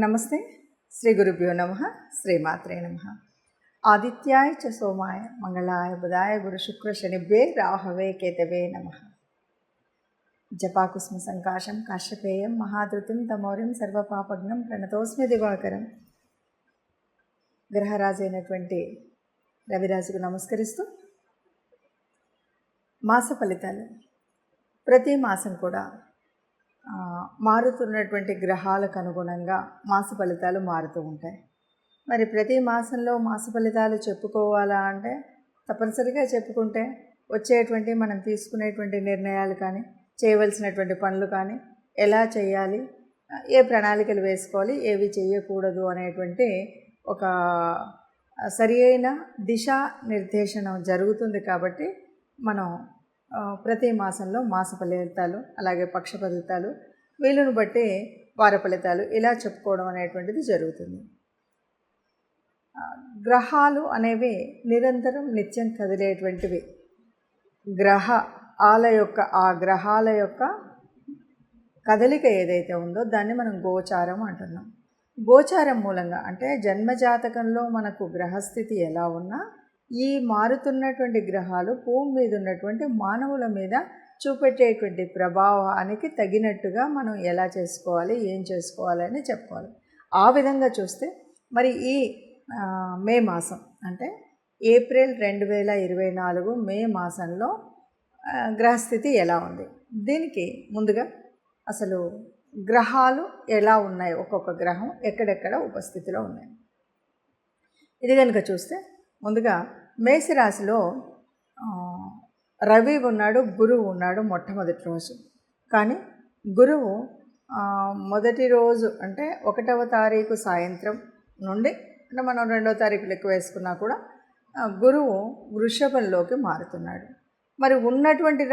నమస్తే. శ్రీ గురుభ్యో నమః. శ్రీమాత్రే నమః. ఆదిత్యాయ చ సోమాయ మంగళాయ బుధాయ గురు శుక్ర శనిభ్యే రాహవే కేతవే నమః. జపాకుస్మ సంకాశం కాశ్యపేయం మహాధృతిం తమౌరిం సర్వపాపగ్నం ప్రణతోస్మి దివాకరం. గ్రహరాజు అయినటువంటి రవిరాజుకు నమస్కరిస్తూ మాస ఫలితాలు. ప్రతి మాసం కూడా మారుతున్నటువంటి గ్రహాలకు అనుగుణంగా మాస ఫలితాలు మారుతూ ఉంటాయి. మరి ప్రతి మాసంలో మాస ఫలితాలు చెప్పుకోవాలా అంటే తప్పనిసరిగా చెప్పుకుంటే వచ్చేటువంటి మనం తీసుకునేటువంటి నిర్ణయాలు కానీ, చేయవలసినటువంటి పనులు కానీ, ఎలా చేయాలి, ఏ ప్రణాళికలు వేసుకోవాలి, ఏవి చేయకూడదు అనేటువంటి ఒక సరి అయిన దిశా నిర్దేశనం జరుగుతుంది. కాబట్టి మనం ప్రతి మాసంలో మాస ఫలితాలు, అలాగే పక్ష ఫలితాలు, వీలును బట్టి వార ఫలితాలు ఇలా చెప్పుకోవడం అనేటువంటిది జరుగుతుంది. గ్రహాలు అనేవి నిరంతరం నిత్యం కదిలేటువంటివి. ఆ గ్రహాల యొక్క కదలిక ఏదైతే ఉందో దాన్ని మనం గోచారం అంటున్నాం. గోచారం మూలంగా అంటే జన్మజాతకంలో మనకు గ్రహస్థితి ఎలా ఉన్నా ఈ మారుతున్నటువంటి గ్రహాలు భూమి మీద ఉన్నటువంటి మానవుల మీద చూపెట్టేటువంటి ప్రభావానికి తగినట్టుగా మనం ఎలా చేసుకోవాలి, ఏం చేసుకోవాలి అని చెప్పుకోవాలి. ఆ విధంగా చూస్తే మరి ఈ మే మాసం అంటే ఏప్రిల్ 2024 మే మాసంలో గ్రహస్థితి ఎలా ఉంది, దీనికి ముందుగా అసలు గ్రహాలు ఎలా ఉన్నాయి, ఒక్కొక్క గ్రహం ఎక్కడెక్కడ ఉపస్థితిలో ఉన్నాయి ఇది కనుక చూస్తే ముందుగా మేషరాశిలో రవి ఉన్నాడు, గురువు ఉన్నాడు మొట్టమొదటి రోజు. కానీ గురువు మొదటి రోజు అంటే 1వ తారీఖు సాయంత్రం నుండి అంటే మనం 2వ తారీఖు లెక్క వేసుకున్నా కూడా గురువు వృషభంలోకి మారుతున్నాడు. మరి ఉన్నటువంటి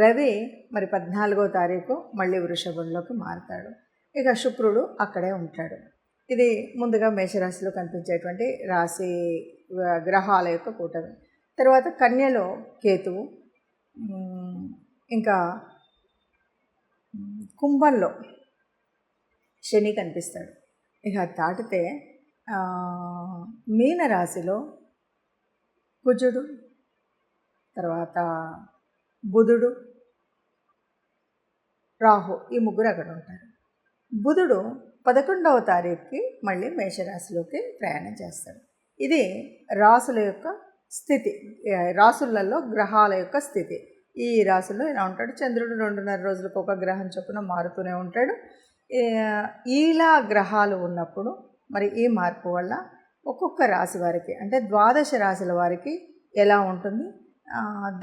రవి మరి 14వ తారీఖు మళ్ళీ వృషభంలోకి మారుతాడు. ఇక శుక్రుడు అక్కడే ఉంటాడు. ఇది ముందుగా మేషరాశిలో కనిపించేటువంటి రాశి గ్రహాల యొక్క కూటమి. తర్వాత కన్యలో కేతువు, ఇంకా కుంభంలో శని కనిపిస్తాడు. ఇక దాటితే మీనరాశిలో కుజుడు, తర్వాత బుధుడు, రాహు, ఈ ముగ్గురు అక్కడ ఉంటారు. బుధుడు 11వ తారీఖుకి మళ్ళీ మేషరాశిలోకి ప్రయాణం చేస్తాడు. ఇది రాసుల యొక్క స్థితి, రాసులలో గ్రహాల యొక్క స్థితి. ఈ రాశుల్లో ఇలా ఉంటాడు. చంద్రుడు 2.5 రోజులకు ఒక గ్రహం చొప్పున మారుతూనే ఉంటాడు. ఇలా గ్రహాలు ఉన్నప్పుడు మరి ఈ మార్పు వల్ల ఒక్కొక్క రాశి వారికి అంటే 12 రాశుల వారికి ఎలా ఉంటుంది,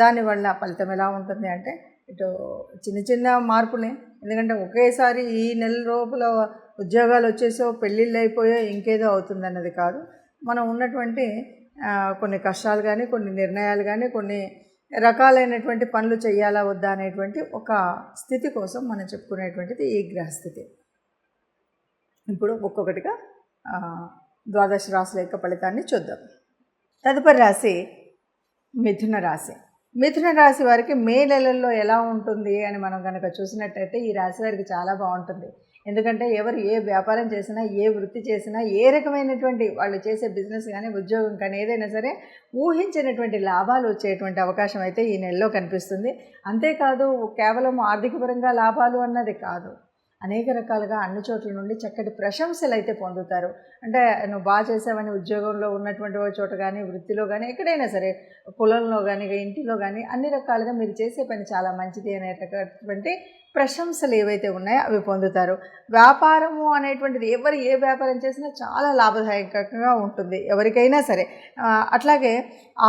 దానివల్ల ఫలితం ఎలా ఉంటుంది అంటే ఇటు చిన్న చిన్న మార్పులే. ఎందుకంటే ఒకేసారి ఈ నెల లోపల ఉద్యోగాలు వచ్చేసో, పెళ్ళిళ్ళు అయిపోయో, ఇంకేదో అవుతుందన్నది కాదు. మనం ఉన్నటువంటి కొన్ని కష్టాలు కానీ, కొన్ని నిర్ణయాలు కానీ, కొన్ని రకాలైనటువంటి పనులు చేయాలా వద్దా అనేటువంటి ఒక స్థితి కోసం మనం చెప్పుకునేటువంటిది ఈ గ్రహస్థితి. ఇప్పుడు ఒక్కొక్కటిగా 12 రాశుల యొక్క ఫలితాన్ని చూద్దాం. తదుపరి రాశి మిథున రాశి. మిథున రాశి వారికి మే నెలల్లో ఎలా ఉంటుంది అని మనం కనుక చూసినట్టయితే ఈ రాశి వారికి చాలా బాగుంటుంది. ఎందుకంటే ఎవరు ఏ వ్యాపారం చేసినా, ఏ వృత్తి చేసినా, ఏ రకమైనటువంటి వాళ్ళు చేసే బిజినెస్ కానీ, ఉద్యోగం కానీ ఏదైనా సరే ఊహించినటువంటి లాభాలు వచ్చేటువంటి అవకాశం అయితే ఈ నెలలో కనిపిస్తుంది. అంతేకాదు కేవలం ఆర్థికపరంగా లాభాలు అన్నది కాదు, అనేక రకాలుగా అన్ని చోట్ల నుండి చక్కటి ప్రశంసలు అయితే పొందుతారు. అంటే నువ్వు బాగా చేసావని ఉద్యోగంలో ఉన్నటువంటి చోట కానీ, వృత్తిలో కానీ, ఎక్కడైనా సరే, పొలంలో కానీ, ఇంటిలో కానీ అన్ని రకాలుగా మీరు చేసే పని చాలా మంచిది అనేటటువంటి ప్రశంసలు ఏవైతే ఉన్నాయో అవి పొందుతారు. వ్యాపారము అనేటువంటిది ఎవరు ఏ వ్యాపారం చేసినా చాలా లాభదాయకంగా ఉంటుంది ఎవరికైనా సరే. అట్లాగే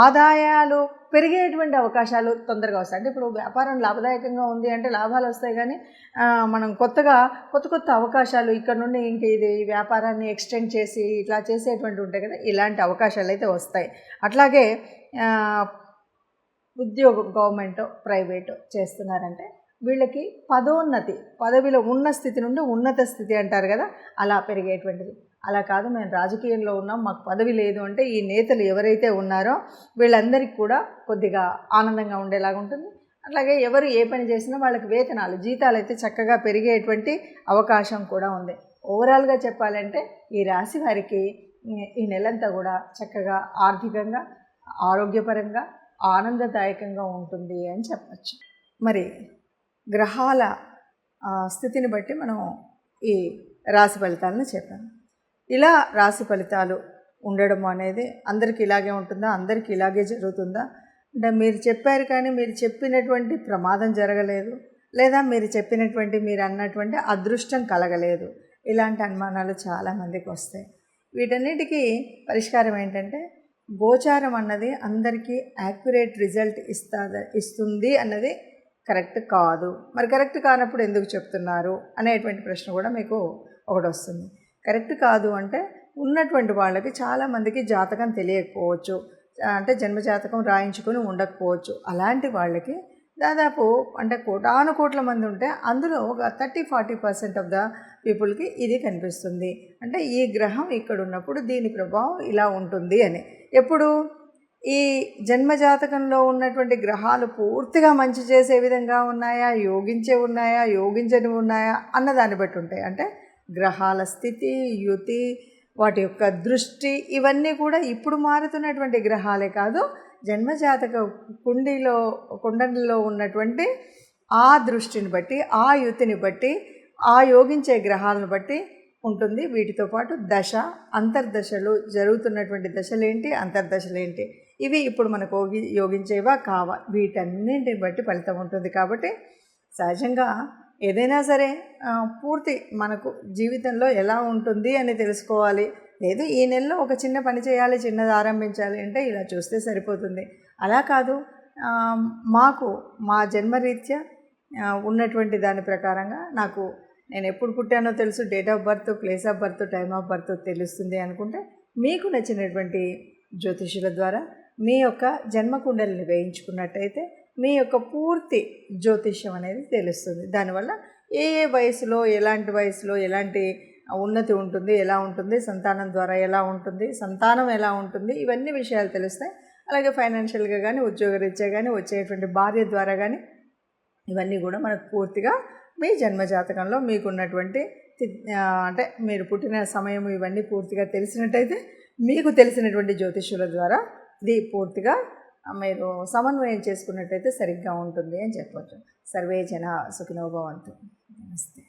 ఆదాయాలు పెరిగేటువంటి అవకాశాలు తొందరగా వస్తాయి. అంటే ఇప్పుడు వ్యాపారం లాభదాయకంగా ఉంది అంటే లాభాలు వస్తాయి, కానీ మనం కొత్త అవకాశాలు ఇక్కడ నుండి ఇంక ఇది వ్యాపారాన్ని ఎక్స్టెండ్ చేసి ఇట్లా చేసేటువంటి ఉంటాయి కదా, ఇలాంటి అవకాశాలు అయితే వస్తాయి. అట్లాగే ఉద్యోగం గవర్నమెంట్, ప్రైవేటు చేస్తున్నారంటే వీళ్ళకి పదోన్నతి, పదవిలో ఉన్న స్థితి నుండి ఉన్నత స్థితి అంటారు కదా, అలా పెరిగేటువంటిది. అలా కాదు, మేము రాజకీయంలో ఉన్నాం, మాకు పదవి లేదు అంటే ఈ నేతలు ఎవరైతే ఉన్నారో వీళ్ళందరికీ కూడా కొద్దిగా ఆనందంగా ఉండేలాగా ఉంటుంది. అట్లాగే ఎవరు ఏ పని చేసినా వాళ్ళకి వేతనాలు, జీతాలు అయితే చక్కగా పెరిగేటువంటి అవకాశం కూడా ఉంది. ఓవరాల్గా చెప్పాలంటే ఈ రాశి వారికి ఈ నెలంతా కూడా చక్కగా ఆర్థికంగా, ఆరోగ్యపరంగా, ఆనందదాయకంగా ఉంటుంది అని చెప్పచ్చు. మరి గ్రహాల స్థితిని బట్టి మనం ఈ రాశి ఫలితాలను చెప్పాము. ఇలా రాశి ఫలితాలు ఉండడం అనేది అందరికీ ఇలాగే ఉంటుందా, అందరికీ ఇలాగే జరుగుతుందా అంటే మీరు చెప్పారు కానీ మీరు చెప్పినటువంటి ప్రమాదం జరగలేదు, లేదా మీరు చెప్పినటువంటి మీరు అన్నటువంటి అదృష్టం కలగలేదు, ఇలాంటి అనుమానాలు చాలామందికి వస్తాయి. వీటన్నిటికీ పరిష్కారం ఏంటంటే గోచారం అన్నది అందరికీ యాక్యురేట్ రిజల్ట్ ఇస్తుంది అన్నది కరెక్ట్ కాదు. మరి కరెక్ట్ కానప్పుడు ఎందుకు చెప్తున్నారు అనేటువంటి ప్రశ్న కూడా మీకు ఒకటి వస్తుంది. కరెక్ట్ కాదు అంటే ఉన్నటువంటి వాళ్ళకి చాలామందికి జాతకం తెలియకపోవచ్చు, అంటే జన్మజాతకం రాయించుకొని ఉండకపోవచ్చు. అలాంటి వాళ్ళకి దాదాపు అంటే కోటాను కోట్ల మంది ఉంటే అందులో ఒక 30-40% ఆఫ్ ద పీపుల్కి ఇది కనిపిస్తుంది. అంటే ఈ గ్రహం ఇక్కడ ఉన్నప్పుడు దీని ప్రభావం ఇలా ఉంటుంది అని. ఎప్పుడు ఈ జన్మజాతకంలో ఉన్నటువంటి గ్రహాలు పూర్తిగా మంచి చేసే విధంగా ఉన్నాయా, యోగించే ఉన్నాయా, యోగించని ఉన్నాయా అన్నదాన్ని బట్టి ఉంటాయి. అంటే గ్రహాల స్థితి, యుతి, వాటి యొక్క దృష్టి ఇవన్నీ కూడా ఇప్పుడు మారుతున్నటువంటి గ్రహాలే కాదు, జన్మజాతక కుండలిలో ఉన్నటువంటి ఆ దృష్టిని బట్టి, ఆ యుతిని బట్టి, ఆ యోగించే గ్రహాలను బట్టి ఉంటుంది. వీటితో పాటు దశ, అంతర్దశలు, జరుగుతున్నటువంటి దశలేంటి, అంతర్దశలేంటి, ఇవి ఇప్పుడు మనకు యోగించేవా కావా, వీటన్నింటిని బట్టి ఫలితం ఉంటుంది. కాబట్టి సహజంగా ఏదైనా సరే పూర్తి మనకు జీవితంలో ఎలా ఉంటుంది అని తెలుసుకోవాలి. లేదు ఈ నెలలో ఒక చిన్న పని చేయాలి, చిన్నది ఆరంభించాలి అంటే ఇలా చూస్తే సరిపోతుంది. అలా కాదు, మాకు మా జన్మరీత్యా ఉన్నటువంటి దాని ప్రకారంగా నాకు నేను ఎప్పుడు పుట్టానో తెలుసు, date of birth, place of birth, time of birth తెలుస్తుంది అనుకుంటే మీకు నచ్చినటువంటి జ్యోతిష్యుల ద్వారా మీ యొక్క జన్మకుండలిని వేయించుకున్నట్టయితే మీ యొక్క పూర్తి జ్యోతిష్యం అనేది తెలుస్తుంది. దానివల్ల ఏ వయసులో, ఎలాంటి వయసులో ఎలాంటి ఉన్నతి ఉంటుంది, ఎలా ఉంటుంది, సంతానం ద్వారా ఎలా ఉంటుంది, సంతానం ఎలా ఉంటుంది, ఇవన్నీ విషయాలు తెలుస్తాయి. అలాగే ఫైనాన్షియల్గా కానీ, ఉద్యోగరీత్యా కానీ, వచ్చేటువంటి భార్య ద్వారా కానీ ఇవన్నీ కూడా మనకు పూర్తిగా మీ జన్మజాతకంలో మీకున్నటువంటి అంటే మీరు పుట్టిన సమయం ఇవన్నీ పూర్తిగా తెలిసినట్టయితే మీకు తెలిసినటువంటి జ్యోతిష్యుల ద్వారా ఇది పూర్తిగా మీరు సమన్వయం చేసుకున్నట్టయితే సరిగ్గా ఉంటుంది అని చెప్పవచ్చు. సర్వే జన సుఖినో భవంతు. నమస్తే.